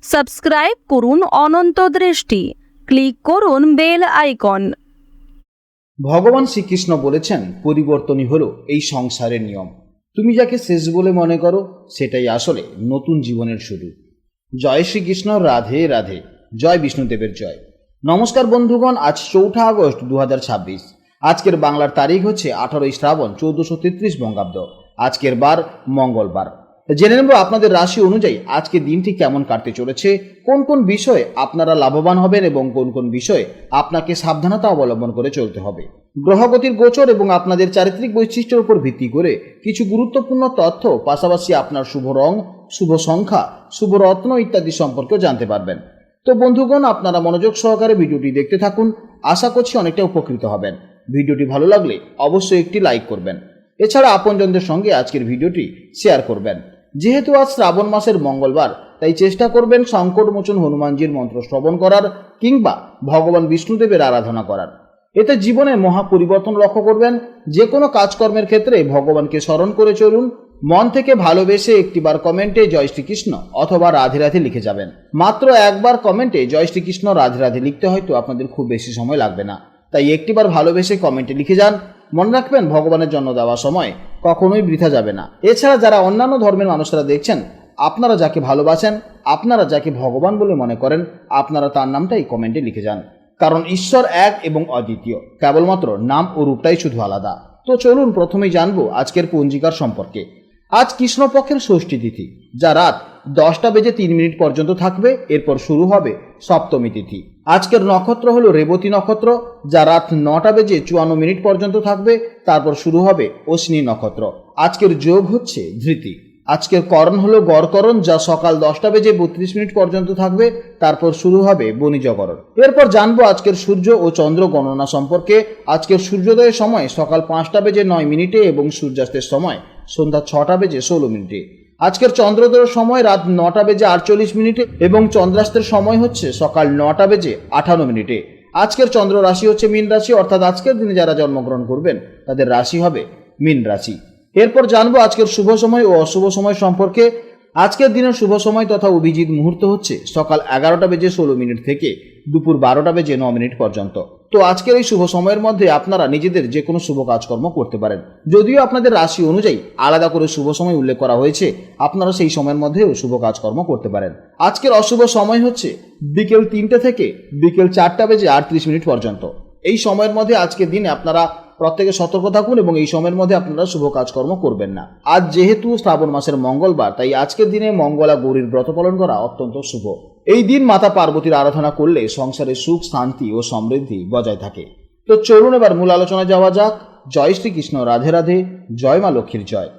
Subscribe করুন অনন্ত দৃষ্টি, click করুন বেল আইকন। ভগবান শ্রীকৃষ্ণ বলেছেন, পরিবর্তনই হলো এই সংসারের নিয়ম। তুমি যাকে শেষ বলে মনে করো, সেটাই আসলে নতুন জীবনের শুরু। জয় শ্রীকৃষ্ণ, রাধে রাধে, জয় বিষ্ণুদেবের জয়। নমস্কার বন্ধুগণ, আজ 4 আগস্ট 2026। আজকের বাংলার তারিখ হচ্ছে 18 শ্রাবণ 1433 বঙ্গাব্দ। আজকের বার মঙ্গলবার। জেনে নেব আপনাদের রাশি অনুযায়ী আজকের দিনটি কেমন কাটতে চলেছে, কোন কোন বিষয়ে আপনারা লাভবান হবেন এবং কোন কোন বিষয়ে আপনাকে সাবধানতা অবলম্বন করে চলতে হবে। গ্রহগতির গোচর এবং আপনাদের চারিত্রিক বৈশিষ্ট্যের উপর ভিত্তি করে কিছু গুরুত্বপূর্ণ তথ্য, পাশাপাশি আপনার শুভ রং, শুভ সংখ্যা, শুভ রত্ন ইত্যাদি সম্পর্কেও জানতে পারবেন। তো বন্ধুগণ, আপনারা মনোযোগ সহকারে ভিডিওটি দেখতে থাকুন। আশা করছি অনেকটা উপকৃত হবেন। ভিডিওটি ভালো লাগলে অবশ্যই একটি লাইক করবেন। এছাড়া আপনজনদের সঙ্গে আজকের ভিডিওটি শেয়ার করবেন। যেহেতু আজ শ্রাবণ মাসের মঙ্গলবার, তাই চেষ্টা করবেন সংকটমোচন হনুমানজির মন্ত্র শ্রবণ করার কিংবা ভগবান বিষ্ণুদেবের আরাধনা করার। এতে জীবনে মহা পরিবর্তন লক্ষ্য করবেন। যে কোনো কাজকর্মের ক্ষেত্রে ভগবানকে স্মরণ করে চলুন। মন থেকে ভালোবেসে একটিবার কমেন্টে জয় শ্রীকৃষ্ণ অথবা রাধে রাধে লিখে যাবেন। মাত্র একবার কমেন্টে জয় শ্রীকৃষ্ণ রাধে রাধে লিখতে হয়তো আপনাদের খুব বেশি সময় লাগবে না, তাই একটিবার ভালোবেসে কমেন্টে লিখে যান। মনে রাখবেন, ভগবানের জন্য দেওয়া সময় কখনোই বৃথা যাবে না। এছাড়া যারা অন্যান্য ধর্মের মানুষরা দেখছেন, আপনারা যাকে ভালোবাসেন, আপনারা যাকে ভগবান বলে মনে করেন, আপনারা তার নামটাই কমেন্টে লিখে যান। কারণ ঈশ্বর এক এবং অদ্বিতীয়, কেবলমাত্র নাম ও রূপটাই শুধু আলাদা। তো চলুন প্রথমেই জানবো আজকের পঞ্জিকার সম্পর্কে। আজ কৃষ্ণপক্ষের ষষ্ঠী তিথি, যা রাত 10টা বেজে 3 মিনিট পর্যন্ত থাকবে। এরপর শুরু হবে সপ্তমী তিথি। আজকের নক্ষত্র হলো রেবতী নক্ষত্র, যা রাত 9টা বেজে 54 মিনিট পর্যন্ত থাকবে। তারপর শুরু হবে অশ্বিনী নক্ষত্র। আজকের যোগ হচ্ছে ধৃতি। আজকের করণ হলো গড়করণ, যা সকাল 10টা বেজে 32 মিনিট পর্যন্ত থাকবে। তারপর শুরু হবে বণিজকরণ। এরপর জানবো আজকের সূর্য ও চন্দ্র গণনা সম্পর্কে। আজকের সূর্যোদয়ের সময় সকাল 5টা বেজে 9 মিনিটে এবং সূর্যাস্তের সময় সন্ধ্যা 6টা বেজে 16 মিনিটে। আজকের চন্দ্রোদয়ের সময় রাত 9টা বেজে 48 মিনিটে এবং চন্দ্রাস্তের সময় হচ্ছে সকাল 9টা বেজে 58 মিনিটে। আজকের চন্দ্র রাশি হচ্ছে মীন রাশি, অর্থাৎ আজকের দিনে যারা জন্মগ্রহণ করবেন তাদের রাশি হবে মীন রাশি। এরপর জানবো আজকের শুভ সময় ও অশুভ সময় সম্পর্কে। আজকের দিনের শুভ সময় তথা অভিজিৎ মুহূর্ত হচ্ছে সকাল 11টা বেজে 16 মিনিট থেকে দুপুর 12টা বেজে 9 মিনিট পর্যন্ত। তো আজকের এই শুভ সময়ের মধ্যে আপনারা নিজেদের যে কোনো শুভ কাজকর্ম করতে পারেন। যদিও আপনাদের রাশি অনুযায়ী আলাদা করে শুভ সময় উল্লেখ করা হয়েছে, আপনারা সেই সময়ের মধ্যেও শুভ কাজকর্ম করতে পারেন। আজকের অশুভ সময় হচ্ছে বিকেল 3টে থেকে বিকেল 4টা বেজে 38 মিনিট পর্যন্ত। এই সময়ের মধ্যে আজকের দিনে আপনারা প্রত্যেকে সতর্ক থাকুন এবং এই সময়ের মধ্যে আপনারা শুভ কাজকর্ম করবেন না। আজ যেহেতু শ্রাবণ মাসের মঙ্গলবার, তাই আজকের দিনে মঙ্গলা গৌরীর ব্রত পালন করা অত্যন্ত শুভ। এই দিন মাতা পার্বতীর আরাধনা করলে সংসারে সুখ, শান্তি ও সমৃদ্ধি বজায় থাকে। তো চলুন এবার মূল আলোচনায় যাওয়া যাক। জয় শ্রীকৃষ্ণ, রাধে রাধে, জয় মা লক্ষ্মীর জয়।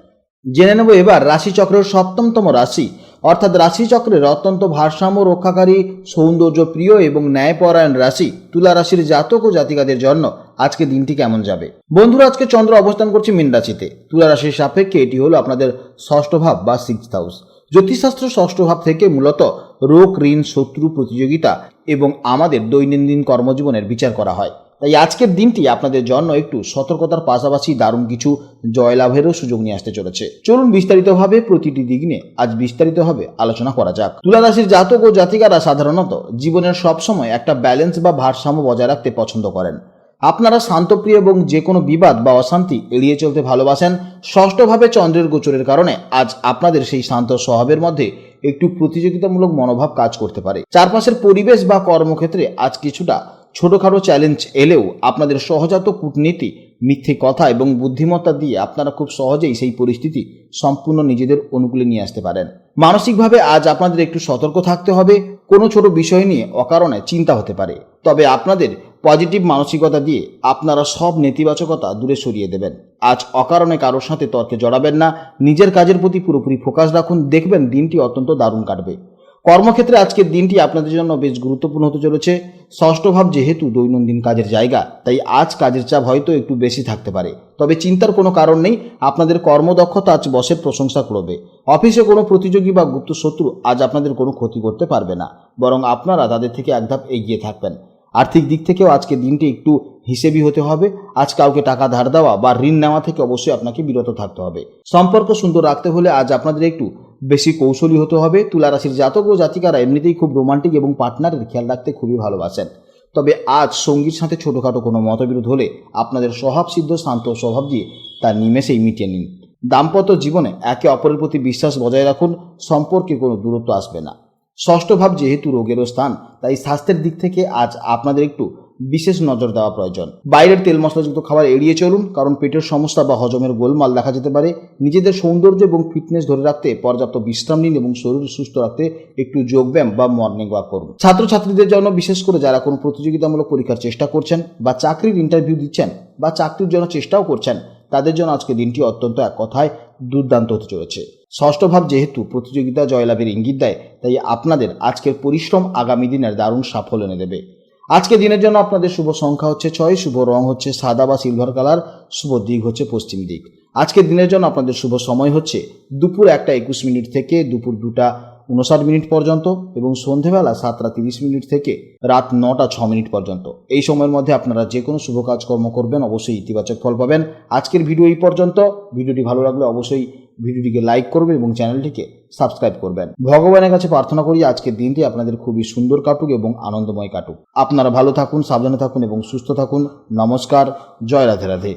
জেনে নেব এবার রাশিচক্রের সপ্তমতম রাশি, অর্থাৎ রাশিচক্রের অত্যন্ত ভারসাম্য রক্ষাকারী, সৌন্দর্য প্রিয় এবং ন্যায়পরায়ণ রাশি তুলা রাশির জাতক ও জাতিকাদের জন্য আজকে দিনটি কেমন যাবে। বন্ধুরা, আজকে চন্দ্র অবস্থান করছে মীন রাশিতে। তুলা রাশির সাপেক্ষে এটি হলো আপনাদের ষষ্ঠ ভাব বা 6th হাউস। জ্যোতিষশাস্ত্র ষষ্ঠ ভাব থেকে মূলত রোগ, ঋণ, শত্রু, প্রতিযোগিতা এবং আমাদের দৈনন্দিন কর্মজীবনের বিচার করা হয়। তাই আজকের দিনটি আপনাদের জন্য একটু সতর্কতার পাশাপাশি দারুণ কিছু জয়লাভেরও সুযোগ নিয়ে আসতে চলেছে। চলুন বিস্তারিতভাবে প্রতিটি দিক নিয়ে আজ বিস্তারিতভাবে আলোচনা করা যাক। তুলা রাশির জাতক ও জাতিকারা সাধারণত জীবনের সবসময় একটা ব্যালেন্স বা ভারসাম্য বজায় রাখতে পছন্দ করেন। আপনারা শান্তপ্রিয় এবং যে কোনো বিবাদ বা অশান্তি এড়িয়ে চলতে ভালোবাসেন। ষষ্ঠভাবে চন্দ্রের গোচরের কারণে আজ আপনাদের সেই শান্ত স্বভাবের মধ্যে একটু প্রতিযোগিতামূলক মনোভাব কাজ করতে পারে। চারপাশের পরিবেশ বা কর্মক্ষেত্রে আজ কিছুটা ছোটখাটো চ্যালেঞ্জ এলেও আপনাদের সহজাত কূটনীতি, মিথ্যে কথা এবং বুদ্ধিমত্তা দিয়ে আপনারা খুব সহজেই সেই পরিস্থিতি সম্পূর্ণ নিজেদের অনুকূলে নিয়ে আসতে পারেন। মানসিকভাবে আজ আপনাদের একটু সতর্ক থাকতে হবে। কোনো ছোট বিষয় নিয়ে অকারণে চিন্তা হতে পারে, তবে আপনাদের পজিটিভ মানসিকতা দিয়ে আপনারা সব নেতিবাচকতা দূরে সরিয়ে দেবেন। আজ অকারণে কারোর সাথে তর্কে জড়াবেন না। নিজের কাজের প্রতি পুরোপুরি ফোকাস রাখুন, দেখবেন দিনটি অত্যন্ত দারুণ কাটবে। কর্মক্ষেত্রে আজকের দিনটি আপনাদের জন্য বেশ গুরুত্বপূর্ণ হতে চলেছে। ষষ্ঠ ভাব যেহেতু দৈনন্দিন কাজের জায়গা, তাই আজ কাজের চাপ হয়তো একটু বেশি থাকতে পারে, তবে চিন্তার কোনো কারণ নেই। আপনাদের কর্মদক্ষতা আজ বসের প্রশংসা করবে। অফিসে কোনো প্রতিযোগী বা গুপ্ত শত্রু আজ আপনাদের কোনো ক্ষতি করতে পারবে না, বরং আপনারা তাদের থেকে এক ধাপ এগিয়ে থাকবেন। আর্থিক দিক থেকেও আজকের দিনটি একটু হিসেবি হতে হবে। আজ কাউকে টাকা ধার দেওয়া বা ঋণ নেওয়া থেকে অবশ্যই আপনাকে বিরত থাকতে হবে। সম্পর্ক সুন্দর রাখতে হলে আজ আপনাদের একটু বেশি কৌশলী হতে হবে। তুলা রাশির জাতক ও জাতিকারা এমনিতেই খুব রোমান্টিক এবং পার্টনারের খেয়াল রাখতে খুবই ভালোবাসেন। তবে আজ সঙ্গীর সাথে ছোটোখাটো কোনো মতবিরোধ হলে আপনাদের স্বভাবসিদ্ধ শান্ত স্বভাব দিয়ে তা নিমেষেই মিটিয়ে নিন। দাম্পত্য জীবনে একে অপরের প্রতি বিশ্বাস বজায় রাখুন, সম্পর্কে কোনো দূরত্ব আসবে না। ষষ্ঠ ভাব যেহেতু রোগেরও স্থান, তাই স্বাস্থ্যের দিক থেকে আজ আপনাদের একটু বিশেষ নজর দেওয়া প্রয়োজন। বাইরের তেল মশলাযুক্ত খাবার এড়িয়ে চলুন, কারণ পেটের সমস্যা বা হজমের গোলমাল দেখা যেতে পারে। নিজেদের সৌন্দর্য এবং ফিটনেস ধরে রাখতে পর্যাপ্ত বিশ্রাম নিন এবং শরীর সুস্থ রাখতে একটু যোগব্যায়াম বা মর্নিং ওয়াক করুন। ছাত্রছাত্রীদের জন্য বিশেষ করে যারা কোনো প্রতিযোগিতামূলক পরীক্ষার চেষ্টা করছেন বা চাকরির ইন্টারভিউ দিচ্ছেন বা চাকরির জন্য চেষ্টাও করছেন, তাদের জন্য আজকে দিনটি অত্যন্ত এক কথায় দুর্দান্ত হতে চলেছে। ষষ্ঠ ভাব যেহেতু প্রতিযোগিতা জয়লাভের ইঙ্গিত দেয়, তাই আপনাদের আজকের পরিশ্রম আগামী দিনের দারুণ সাফল্য এনে দেবে। আজকে দিনের জন্য আপনাদের শুভ সংখ্যা হচ্ছে 6, শুভ রং হচ্ছে সাদা বা সিলভার কালার, শুভ দিক হচ্ছে পশ্চিম দিক। আজকের দিনের জন্য আপনাদের শুভ সময় হচ্ছে দুপুর 1:21 থেকে দুপুর 2:59 পর্যন্ত এবং সন্ধেবেলা 7:30 থেকে রাত 9:06 পর্যন্ত। এই সময়ের মধ্যে আপনারা যে কোনো শুভ কাজকর্ম করবেন, অবশ্যই ইতিবাচক ফল পাবেন। আজকের ভিডিও এই পর্যন্ত। ভিডিওটি ভালো লাগলে অবশ্যই ভিডিওটিকে লাইক করবেন এবং চ্যানেলটিকে সাবস্ক্রাইব করবেন। ভগবানের কাছে প্রার্থনা করি আজকের দিনটি আপনাদের খুবই সুন্দর কাটুক এবং আনন্দময় কাটুক। আপনারা ভালো থাকুন, সাবধানে থাকুন এবং সুস্থ থাকুন। নমস্কার, জয় রাধে রাধে।